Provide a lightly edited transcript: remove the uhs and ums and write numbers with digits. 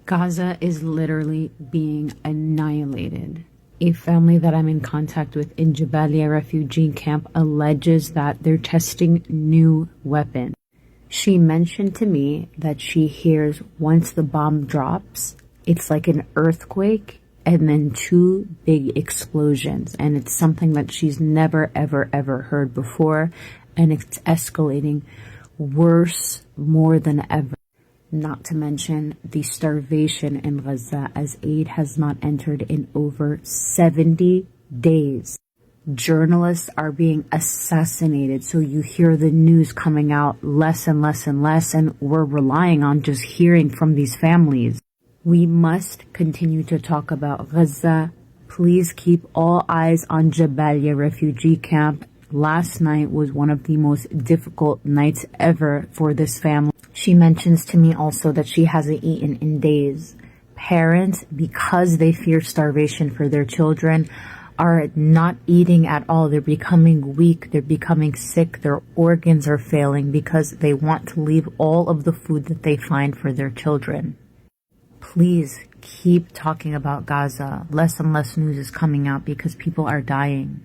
Gaza is literally being annihilated. A family that I'm in contact with in Jabalia refugee camp alleges that they're testing new weapons. She mentioned to me that she hears once the bomb drops, it's like an earthquake and then two big explosions. And it's something that she's never, ever, ever heard before. And it's escalating worse more than ever. Not to mention the starvation in Gaza, as aid has not entered in over 70 days. Journalists are being assassinated, so you hear the news coming out less and less and less, and we're relying on just hearing from these families. We must continue to talk about Gaza. Please keep all eyes on Jabalia refugee camp. Last night was one of the most difficult nights ever for this family. She mentions to me also that she hasn't eaten in days. Parents, because they fear starvation for their children, are not eating at all. They're becoming weak. They're becoming sick. Their organs are failing because they want to leave all of the food that they find for their children. Please keep talking about Gaza. Less and less news is coming out because people are dying.